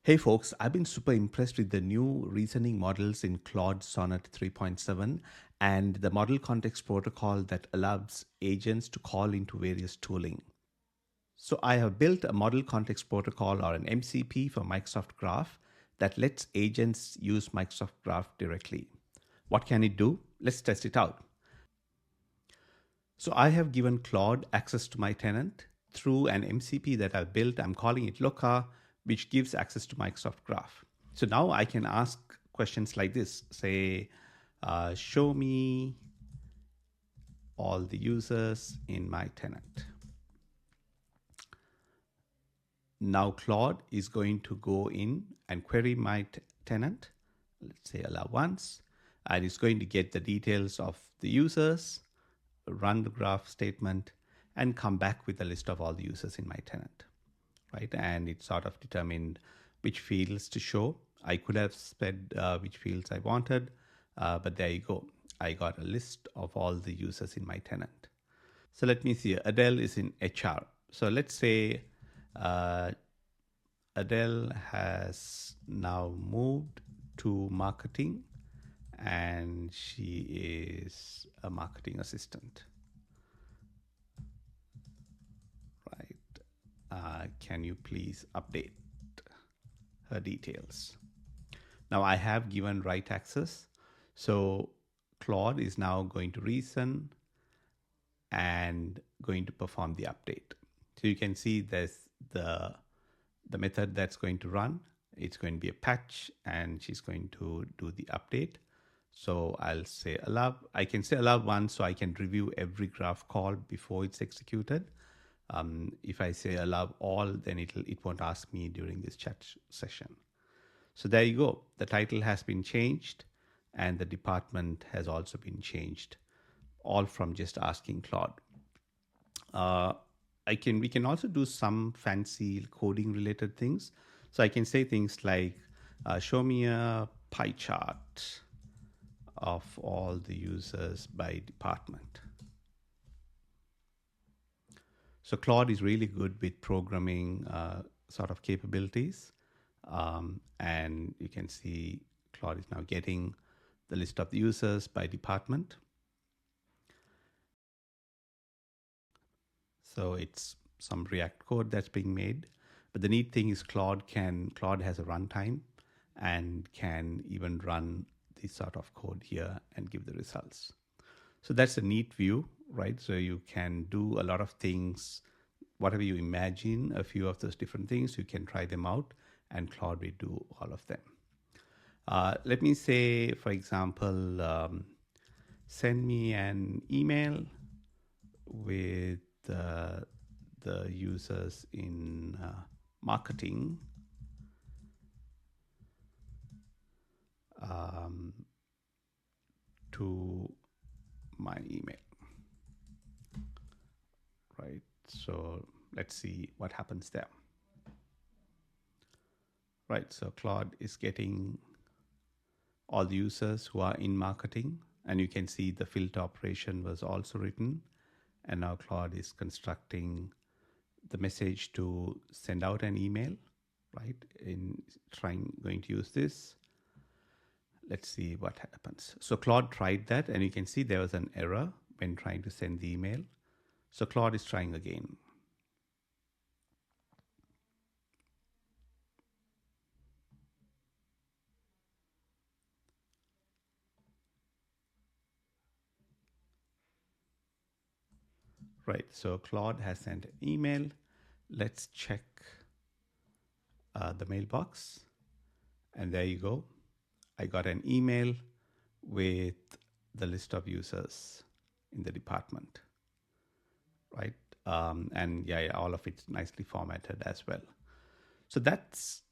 Hey folks, I've been super impressed with the new reasoning models in Claude Sonnet 3.7 and the model context protocol that allows agents to call into various tooling. So I have built a model context protocol or an MCP for Microsoft Graph that lets agents use Microsoft Graph directly. What can it do? Let's test it out. So I have given Claude access to my tenant through an MCP that I've built. I'm calling it Lokka, which gives access to Microsoft Graph. So now I can ask questions like this. Say, show me all the users in my tenant. Now Claude is going to go in and query my tenant. Let's say allow once, and it's going to get the details of the users, run the graph statement, and come back with a list of all the users in my tenant, right? And it sort of determined which fields to show. I could have said which fields I wanted, but there you go. I got a list of all the users in my tenant. So let me see. Adele is in HR. So let's say Adele has now moved to marketing and she is a marketing assistant, right? Can you please update her details? Now I have given write access. So Claude is now going to reason and going to perform the update. So you can see there's the method that's going to run. It's going to be a patch and she's going to do the update. So I'll say allow. I can say allow once so I can review every graph call before it's executed. If I say allow all, then it won't ask me during this chat session. So there you go. The title has been changed and the department has also been changed, all from just asking Claude. We can also do some fancy coding related things. So I can say things like, show me a pie chart of all the users by department. So Claude is really good with programming sort of capabilities. And you can see Claude is now getting the list of the users by department. So it's some React code that's being made. But the neat thing is Claude has a runtime and can even run this sort of code here and give the results. So that's a neat view, right? So you can do a lot of things, whatever you imagine, a few of those different things, you can try them out and Claude will do all of them. Let me say, for example, send me an email with the users in marketing to my email, right? So let's see what happens there. Right, so Claude is getting all the users who are in marketing, and you can see the filter operation was also written, and now Claude is constructing the message to send out an email, right? Going to use this. Let's see what happens. So Claude tried that, and you can see there was an error when trying to send the email. So Claude is trying again. Right, so Claude has sent an email. Let's check the mailbox. And there you go. I got an email with the list of users in the department, right? And yeah, all of it's nicely formatted as well. So that's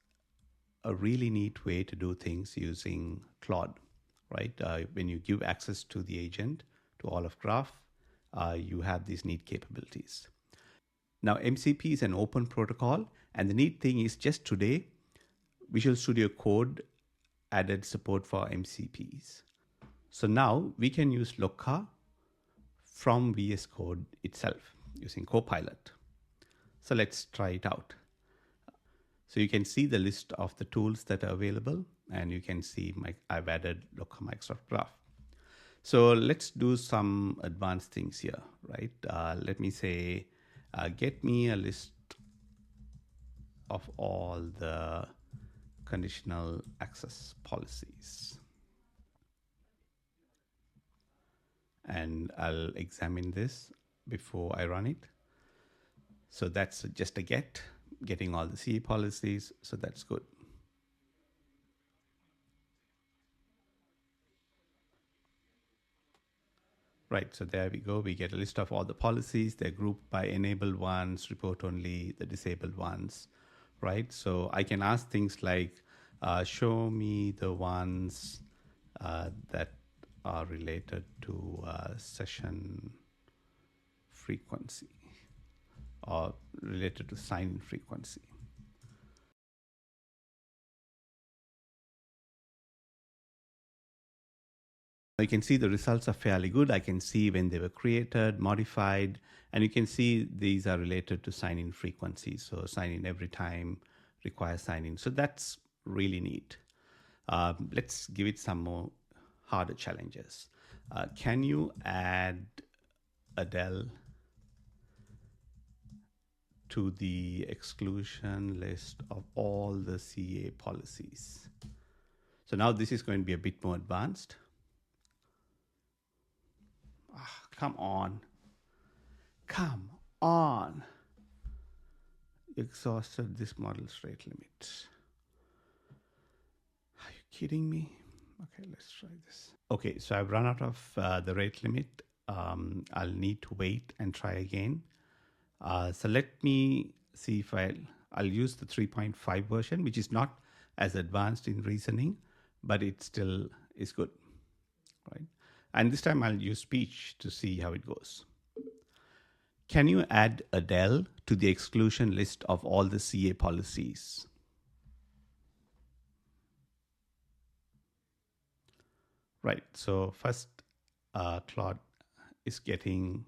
a really neat way to do things using Claude, right? When you give access to the agent to all of Graph, you have these neat capabilities. Now, MCP is an open protocol, and the neat thing is just today, Visual Studio Code added support for MCPs. So now we can use Lokka from VSCode itself using Copilot. So let's try it out. So you can see the list of the tools that are available, and you can see I've added Lokka Microsoft Graph. So let's do some advanced things here, right? Let me say, get me a list of all the conditional access policies. And I'll examine this before I run it. So that's just a getting all the CA policies. So that's good. Right, so there we go. We get a list of all the policies. They're grouped by enabled ones, report only, the disabled ones, right? So I can ask things like, show me the ones that are related to session frequency or related to sign-in frequency. You can see the results are fairly good. I can see when they were created, modified, and you can see these are related to sign-in frequency. So sign in every time, requires sign-in. So that's really neat. Let's give it some more harder challenges. Can you add Adele to the exclusion list of all the CA policies? So now this is going to be a bit more advanced. Come on. Come on. Exhausted this model's rate limit. Are you kidding me? Okay, let's try this. Okay, so I've run out of the rate limit. I'll need to wait and try again. So let me see if I'll use the 3.5 version, which is not as advanced in reasoning, but it still is good, right? And this time I'll use speech to see how it goes. Can you add Adele to the exclusion list of all the CA policies? Right, so first Claude is getting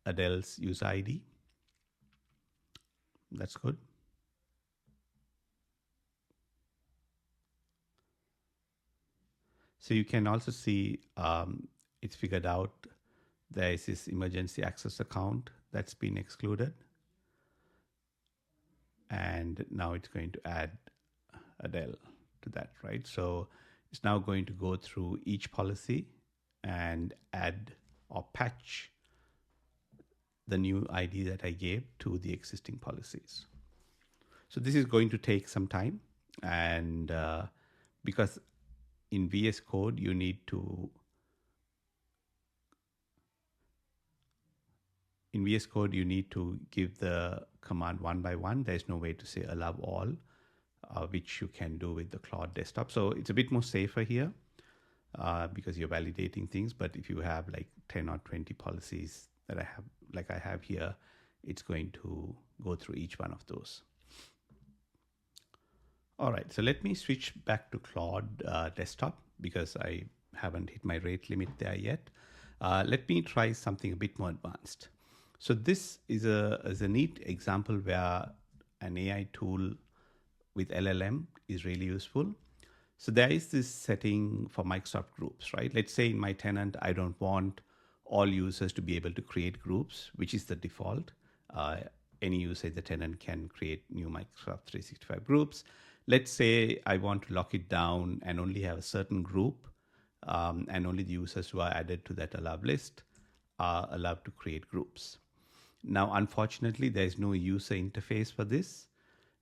Adele's user ID. That's good. So you can also see it's figured out there is this emergency access account that's been excluded. And now it's going to add Adele to that, right? So it's now going to go through each policy and add or patch the new ID that I gave to the existing policies. So this is going to take some time, and because in VSCode you need to give the command one by one. There's no way to say allow all, which you can do with the Claude desktop. So it's a bit more safer here because you're validating things. But if you have like 10 or 20 policies that I have here, it's going to go through each one of those. All right, so let me switch back to Claude desktop because I haven't hit my rate limit there yet. Let me try something a bit more advanced. So this is a neat example where an AI tool with LLM is really useful. So there is this setting for Microsoft groups, right? Let's say in my tenant, I don't want all users to be able to create groups, which is the default. Any user in the tenant can create new Microsoft 365 groups. Let's say I want to lock it down and only have a certain group, and only the users who are added to that allowed list are allowed to create groups. Now, unfortunately, there is no user interface for this.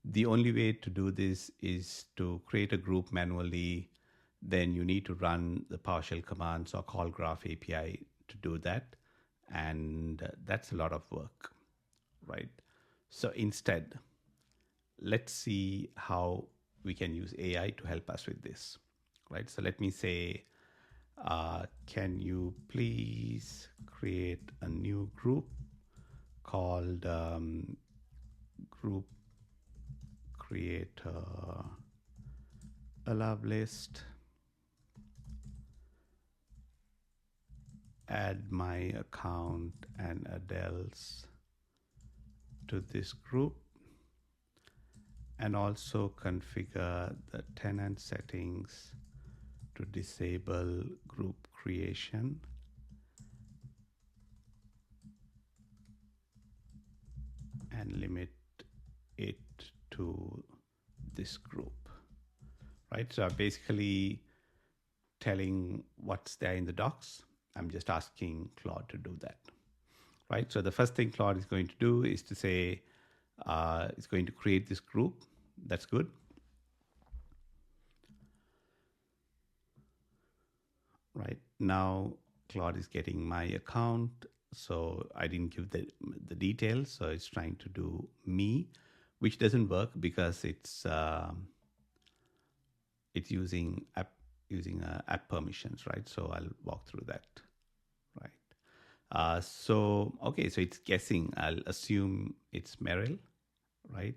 The only way to do this is to create a group manually. Then you need to run the PowerShell commands or call Graph API to do that. And that's a lot of work, right? So instead, let's see how we can use AI to help us with this, right? So let me say, can you please create a new group called group creator allow list, add my account and Adele's to this group, and also configure the tenant settings to disable group creation and limit it to this group, right? So I'm basically telling what's there in the docs. I'm just asking Claude to do that, right? So the first thing Claude is going to do is to say, it's going to create this group. That's good. Right now, Claude is getting my account. So I didn't give the details. So it's trying to do me, which doesn't work because it's using app permissions, right? So I'll walk through that, right? Okay, so it's guessing. I'll assume it's Merrill, right?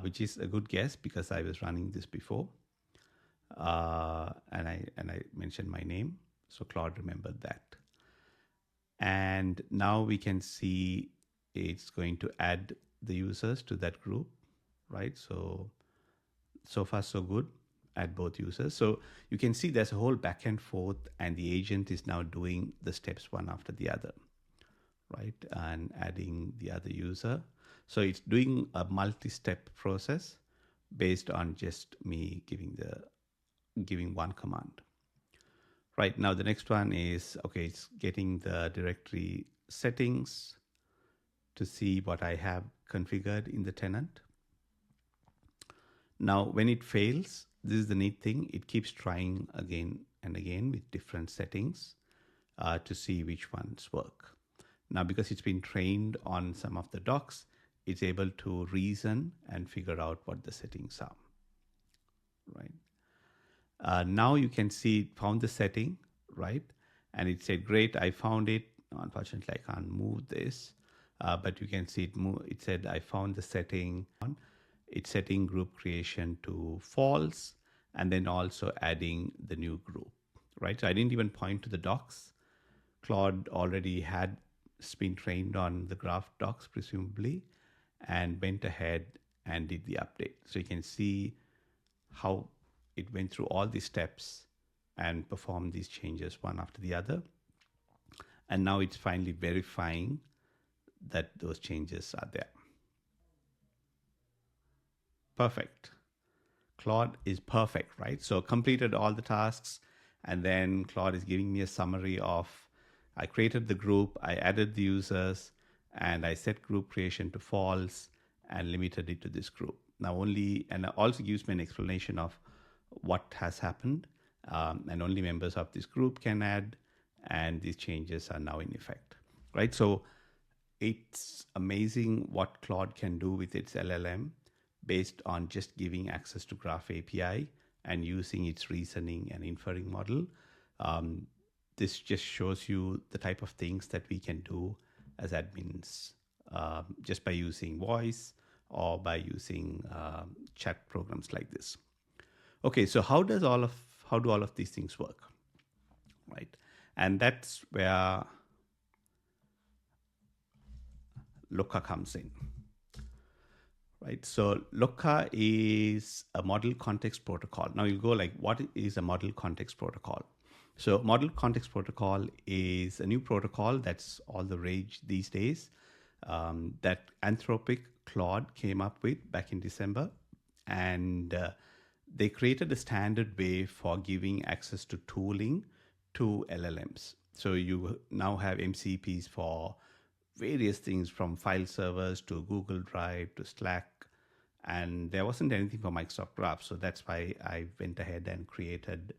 Which is a good guess because I was running this before, and I mentioned my name, so Claude remembered that. And now we can see it's going to add the users to that group, right? So far so good. Add both users. So you can see there's a whole back and forth, and the agent is now doing the steps one after the other, right? And adding the other user. So it's doing a multi-step process based on just me giving one command. Right now, the next one is, okay, it's getting the directory settings to see what I have configured in the tenant. Now, when it fails, this is the neat thing. It keeps trying again and again with different settings to see which ones work. Now, because it's been trained on some of the docs, it's able to reason and figure out what the settings are, right? Now you can see it found the setting, right? And it said, great, I found it. Unfortunately, I can't move this, but you can see it move. It said, I found the setting. It's setting group creation to false, and then also adding the new group, right? So I didn't even point to the docs. Claude already had been trained on the graph docs, presumably, and went ahead and did the update. So you can see how it went through all these steps and performed these changes one after the other. And now it's finally verifying that those changes are there. Perfect. Claude is perfect, right? So completed all the tasks, and then Claude is giving me a summary of, I created the group, I added the users, and I set group creation to false and limited it to this group. Now and it also gives me an explanation of what has happened, and only members of this group can add, and these changes are now in effect, right? So it's amazing what Claude can do with its LLM based on just giving access to Graph API and using its reasoning and inferring model. This just shows you the type of things that we can do as admins just by using voice or by using chat programs like this. Okay, so how do all of these things work, right? And that's where Lokka comes in, right? So Lokka is a model context protocol. Now you go like, what is a model context protocol? So model context protocol is a new protocol that's all the rage these days, that Anthropic Claude came up with back in December. And they created a standard way for giving access to tooling to LLMs. So you now have MCPs for various things, from file servers to Google Drive to Slack. And there wasn't anything for Microsoft Graph. So that's why I went ahead and created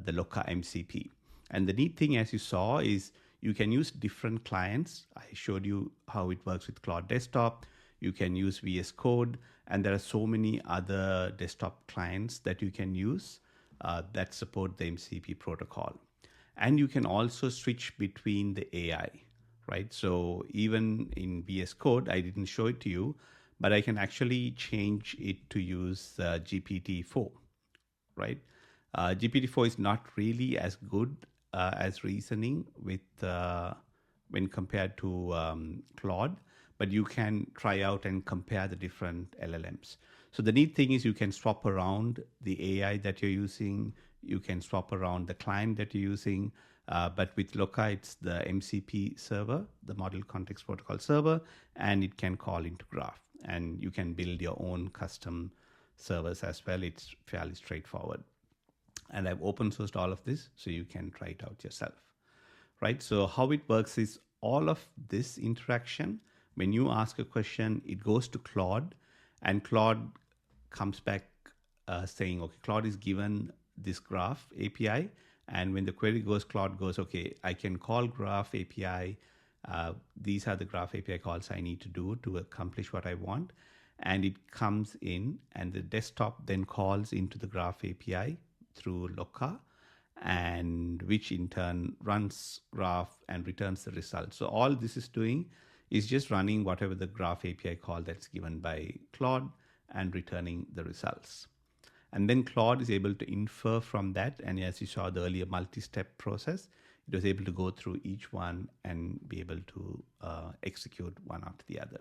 the Lokka MCP. And the neat thing, as you saw, is you can use different clients. I showed you how it works with Claude Desktop. You can use VSCode, and there are so many other desktop clients that you can use that support the MCP protocol. And you can also switch between the AI, right? So even in VSCode, I didn't show it to you, but I can actually change it to use GPT-4, right? GPT-4 is not really as good as reasoning with when compared to Claude, but you can try out and compare the different LLMs. So the neat thing is you can swap around the AI that you're using. You can swap around the client that you're using. But with Lokka, it's the MCP server, the Model Context Protocol server, and it can call into Graph. And you can build your own custom servers as well. It's fairly straightforward. And I've open sourced all of this, so you can try it out yourself, right? So how it works is all of this interaction, when you ask a question, it goes to Claude, and Claude comes back saying, okay, Claude is given this Graph API, and when the query goes, Claude goes, okay, I can call Graph API. These are the Graph API calls I need to do to accomplish what I want. And it comes in, and the desktop then calls into the Graph API through Lokka, and which in turn runs Graph and returns the result. So all this is doing is just running whatever the Graph API call that's given by Claude and returning the results. And then Claude is able to infer from that. And as you saw the earlier multi-step process, it was able to go through each one and be able to execute one after the other.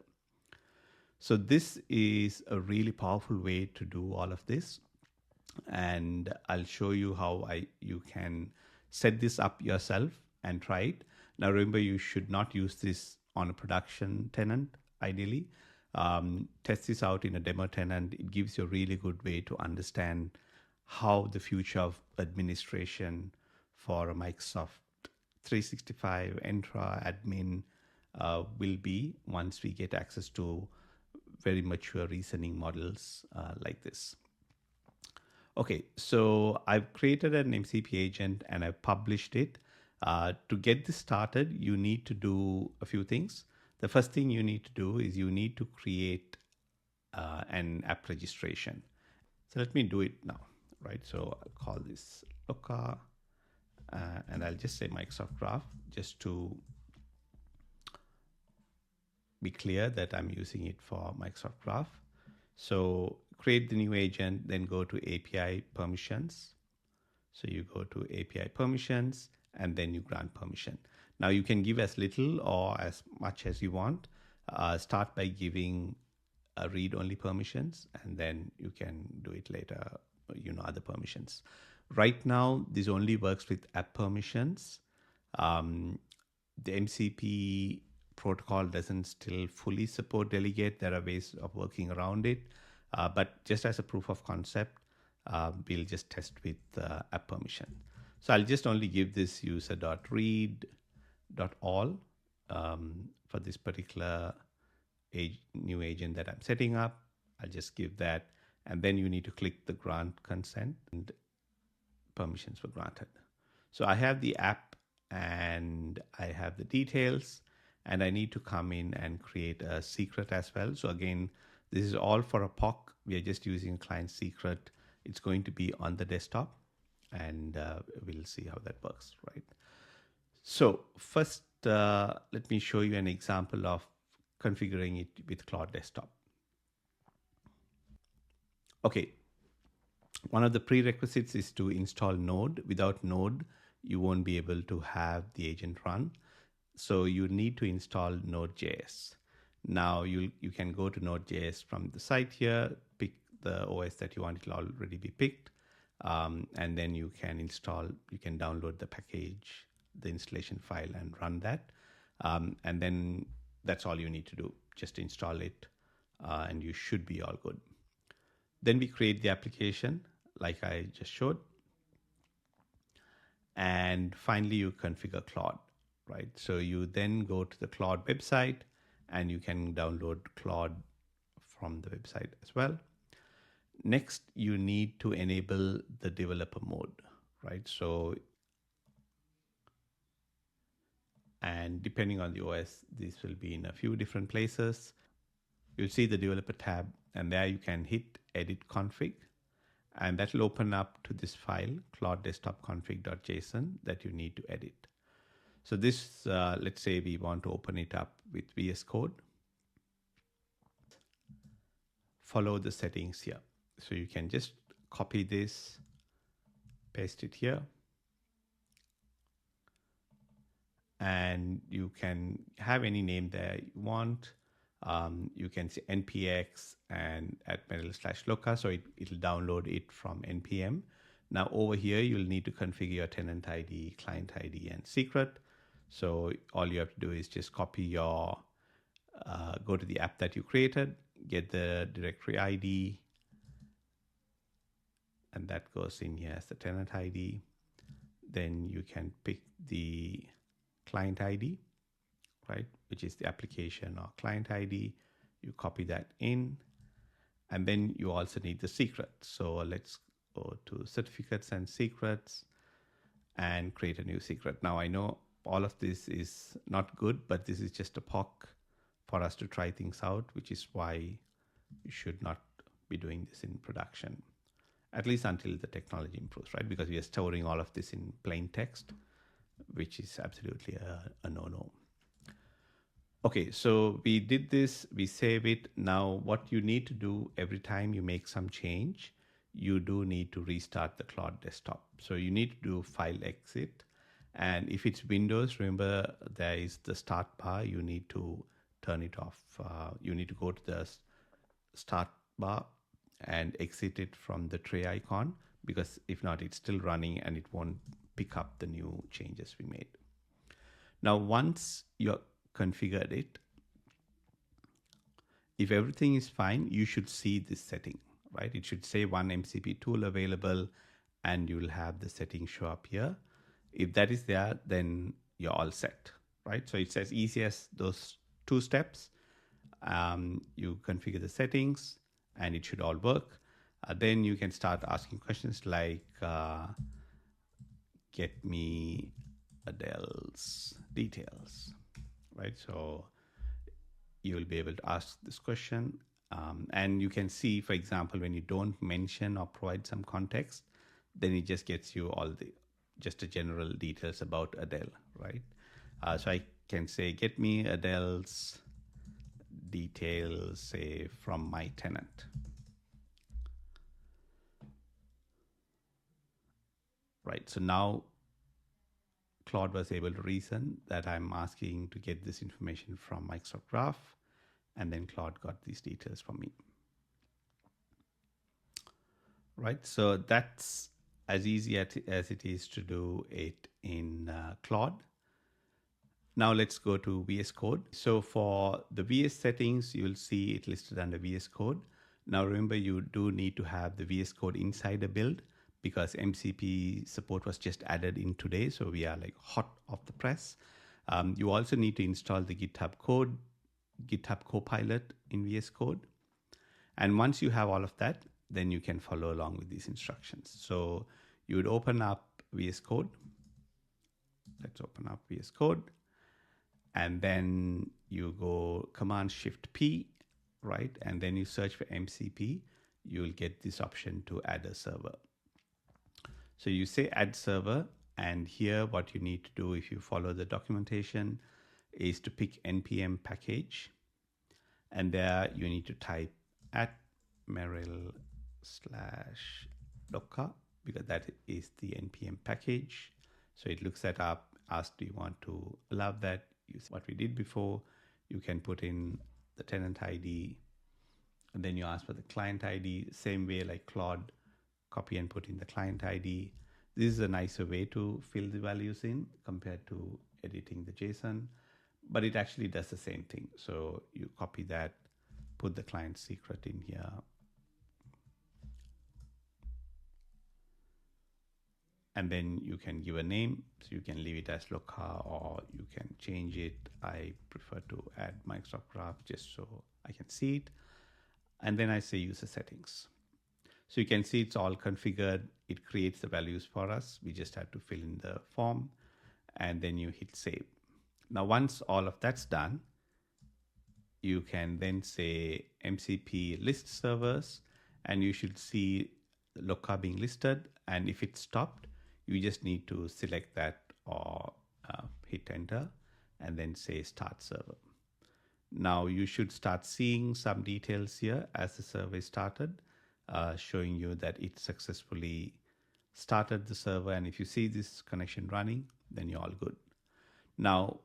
So this is a really powerful way to do all of this. And I'll show you how you can set this up yourself and try it. Now, remember, you should not use this on a production tenant, ideally. Test this out in a demo tenant. It gives you a really good way to understand how the future of administration for a Microsoft 365 Entra admin will be once we get access to very mature reasoning models like this. Okay, so I've created an MCP agent and I've published it. To get this started, you need to do a few things. The first thing you need to do is you need to create an app registration. So let me do it now, right? So I'll call this Lokka, and I'll just say Microsoft Graph just to be clear that I'm using it for Microsoft Graph. So create the new agent, then go to API permissions. So you go to API permissions, and then you grant permission. Now you can give as little or as much as you want. Start by giving read-only permissions, and then you can do it later, other permissions. Right now, this only works with app permissions. The MCP protocol doesn't still fully support delegate. There are ways of working around it. But just as a proof of concept, we'll just test with app permission. So I'll just only give this user.read.all for this particular new agent that I'm setting up. I'll just give that. And then you need to click the grant consent and permissions were granted. So I have the app and I have the details, and I need to come in and create a secret as well. So again, this is all for a POC. We are just using a client secret. It's going to be on the desktop, and we'll see how that works, right? So first, let me show you an example of configuring it with Claude Desktop. Okay, one of the prerequisites is to install Node. Without Node, you won't be able to have the agent run. So you need to install Node.js. Now you can go to Node.js from the site here, pick the OS that you want. It will already be picked. And then you can download the package, the installation file, and run that. And then that's all you need to do. Just install it, and you should be all good. Then we create the application like I just showed. And finally, you configure Claude, right? So you then go to the Claude website, and you can download Claude from the website as well. Next, you need to enable the developer mode, right? So, and depending on the OS, this will be in a few different places. You'll see the developer tab, and there you can hit edit config, and that will open up to this file, Claude desktop config.json, that you need to edit. So this, let's say we want to open it up with VSCode. Follow the settings here. So you can just copy this, paste it here, and you can have any name there you want. You can see npx and @/Lokka, so it'll download it from npm. Now over here, you'll need to configure your tenant ID, client ID, and secret. So all you have to do is just copy your, go to the app that you created, get the directory ID, and that goes in here as the tenant ID. Then you can pick the client ID, right, which is the application or client ID. You copy that in, and then you also need the secret. So let's go to certificates and secrets and create a new secret. Now I know all of this is not good, but this is just a POC for us to try things out, which is why you should not be doing this in production, at least until the technology improves, right? Because we are storing all of this in plain text, which is absolutely a no-no. Okay, so we did this, we save it. Now what you need to do every time you make some change, you do need to restart the Claude desktop. So you need to do file exit. And if it's Windows, remember there is the start bar, you need to turn it off. You need to go to the start bar and exit it from the tray icon, because if not, it's still running and it won't pick up the new changes we made. Now, once you're configured it, if everything is fine, you should see this setting, right? It should say one MCP tool available, and you'll have the setting show up here. If that is there, then you're all set, right? So it's as easy as those two steps. You configure the settings and it should all work. Then you can start asking questions like, get me Adele's details, right? So you will be able to ask this question. And you can see, for example, when you don't mention or provide some context, then it just gets you all the, just the general details about Adele, right? So I can say, get me Adele's details, say, from my tenant. Right, so now Claude was able to reason that I'm asking to get this information from Microsoft Graph, and then Claude got these details from me. Right, so that's as easy as it is to do it in Claude. Now let's go to VS Code. So for the VS settings, you'll see it listed under VS Code. Now remember, you do need to have the VS Code Insider build, because MCP support was just added in today. So we are like hot off the press. You also need to install the GitHub code, GitHub Copilot in VS Code. And once you have all of that, then you can follow along with these instructions. So you would open up VS Code. Let's open up VS Code. And then you go Command-Shift-P, right? And then you search for MCP. You'll get this option to add a server. So you say add server, and here what you need to do, if you follow the documentation, is to pick npm package. And there you need to type @Merrill/Lokka, because that is the npm package. So it looks that up, asks, do you want to allow that? Use what we did before. You can put in the tenant ID, and then you ask for the client ID, same way like Claude, copy and put in the client ID. This is a nicer way to fill the values in compared to editing the JSON, but it actually does the same thing. So you copy that, put the client secret in here. And then you can give a name. So you can leave it as Lokka, or you can change it. I prefer to add Microsoft Graph just so I can see it. And then I say user settings. So you can see it's all configured. It creates the values for us. We just have to fill in the form, and then you hit save. Now, once all of that's done, you can then say MCP list servers, and you should see Lokka being listed. And if it's stopped, you just need to select that or hit enter and then say start server. Now you should start seeing some details here as the server started, showing you that it successfully started the server. And if you see this connection running, then you're all good. Now,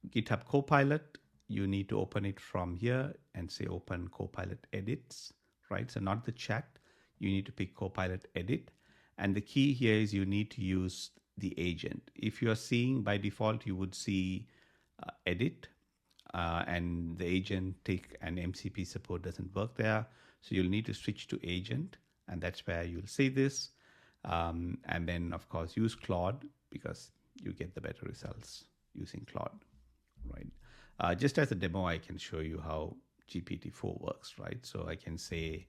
GitHub Copilot you need to open it from here and say open Copilot edits, right? So not the chat, you need to pick Copilot edit. And the key here is you need to use the agent. If you're seeing by default, you would see edit and the agent tick and MCP support doesn't work there. So you'll need to switch to agent, and that's where you'll see this. And then of course use Claude because you get the better results using Claude, right? Just as a demo, I can show you how GPT-4 works, right? So I can say,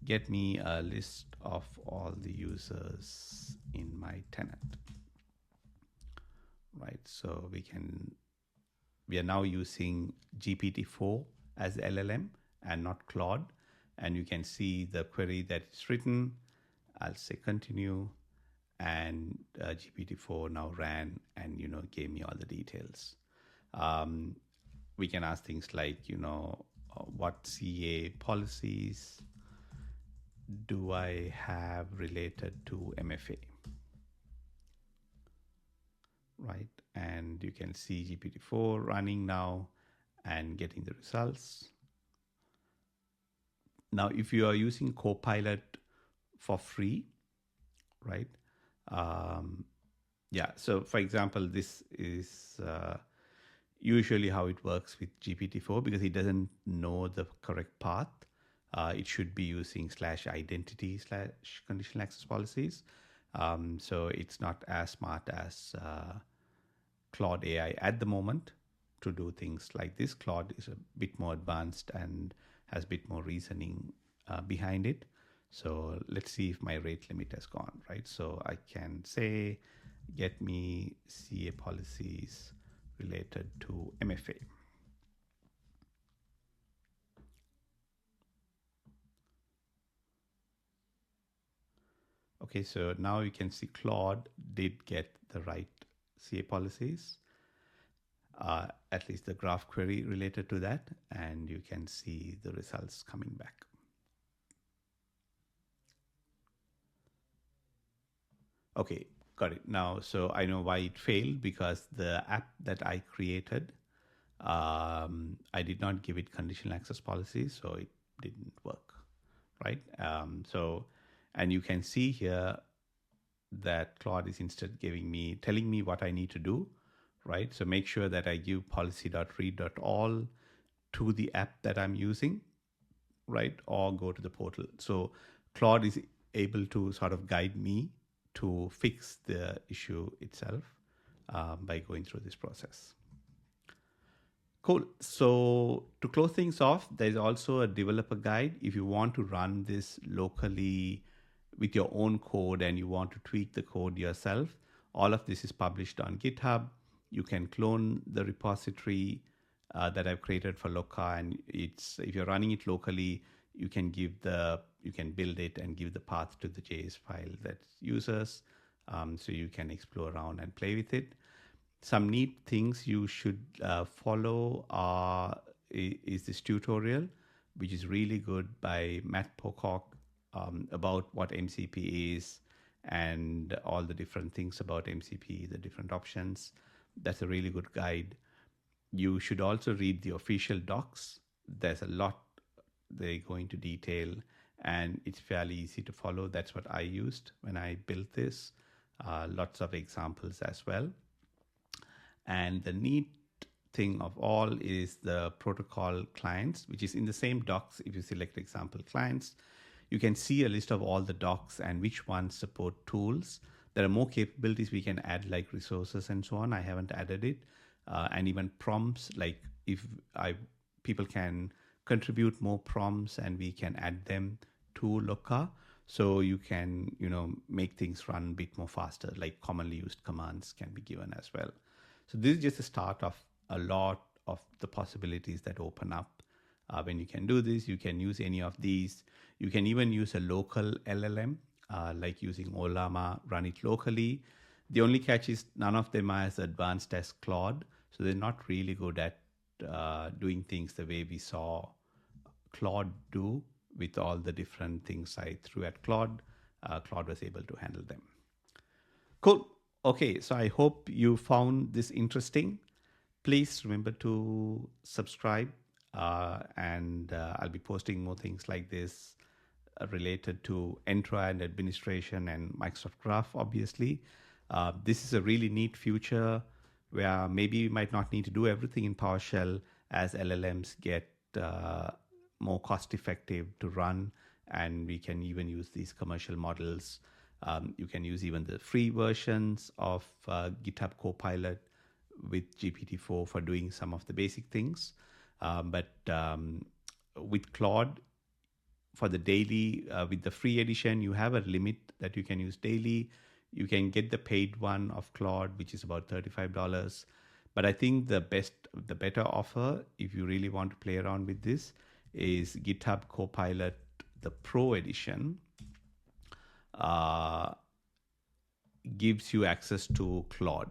get me a list of all the users in my tenant, right? So we are now using GPT-4 as LLM and not Claude. And you can see the query that is written. I'll say continue, and GPT-4 now ran and, gave me all the details. We can ask things like, what CA policies do I have related to MFA? Right, and you can see GPT-4 running now and getting the results. Now, if you are using Copilot for free, right? So for example, this is usually how it works with GPT-4 because it doesn't know the correct path. It should be using /identity/conditional access policies. So it's not as smart as Claude AI at the moment to do things like this. Claude is a bit more advanced and has a bit more reasoning behind it. So let's see if my rate limit has gone, right? So I can say, get me CA policies related to MFA. Okay, so now you can see Claude did get the right CA policies, at least the graph query related to that, and you can see the results coming back. Okay, got it. Now, so I know why it failed because the app that I created, I did not give it conditional access policies, so it didn't work, right? And you can see here that Claude is instead telling me what I need to do, right? So make sure that I give policy.read.all to the app that I'm using, right? Or go to the portal. So Claude is able to sort of guide me to fix the issue itself by going through this process. Cool. So to close things off, there's also a developer guide. If you want to run this locally with your own code and you want to tweak the code yourself, all of this is published on GitHub. You can clone the repository that I've created for Lokka, and if you're running it locally, you can build it and give the path to the JS file that users, so you can explore around and play with it. Some neat things you should follow is this tutorial, which is really good by Matt Pocock about what MCP is and all the different things about MCP, the different options. That's a really good guide. You should also read the official docs. There's a lot they go into detail, and it's fairly easy to follow. That's what I used when I built this. Lots of examples as well. And the neat thing of all is the protocol clients, which is in the same docs. If you select example clients, you can see a list of all the docs and which ones support tools. There are more capabilities we can add, like resources and so on. I haven't added it. And even prompts, like people can contribute more prompts and we can add them to Lokka. So you can, make things run a bit more faster, like commonly used commands can be given as well. So this is just the start of a lot of the possibilities that open up. When you can do this, you can use any of these. You can even use a local LLM, like using Olama, run it locally. The only catch is none of them are as advanced as Claude. So they're not really good at doing things the way we saw Claude do with all the different things I threw at Claude. Claude was able to handle them. Cool. Okay, so I hope you found this interesting. Please remember to subscribe, and I'll be posting more things like this related to Entra and administration and Microsoft Graph, obviously. This is a really neat future where maybe you might not need to do everything in PowerShell as LLMs get more cost effective to run, and we can even use these commercial models. You can use even the free versions of GitHub Copilot with GPT-4 for doing some of the basic things. But with Claude, for the daily, with the free edition, you have a limit that you can use daily. You can get the paid one of Claude, which is about $35. But I think the better offer, if you really want to play around with this, is GitHub Copilot, the Pro edition. Gives you access to Claude,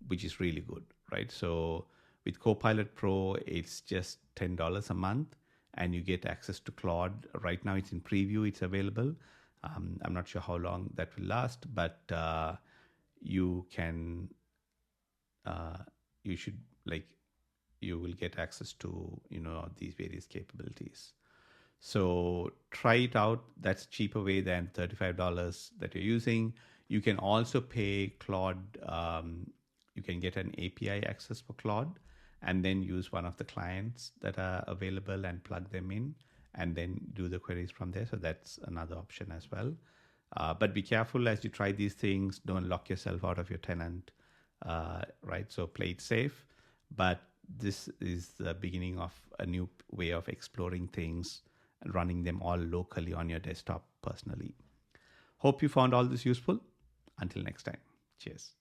which is really good, right? So with Copilot Pro, it's just $10 a month, and you get access to Claude. Right now, it's in preview; it's available. I'm not sure how long that will last, but you can, you should you will get access to these various capabilities. So try it out. That's a cheaper way than $35 that you're using. You can also pay Claude. You can get an API access for Claude and then use one of the clients that are available and plug them in and then do the queries from there. So that's another option as well. But be careful as you try these things. Don't lock yourself out of your tenant, right? So play it safe. But this is the beginning of a new way of exploring things and running them all locally on your desktop personally. Hope you found all this useful. Until next time, cheers.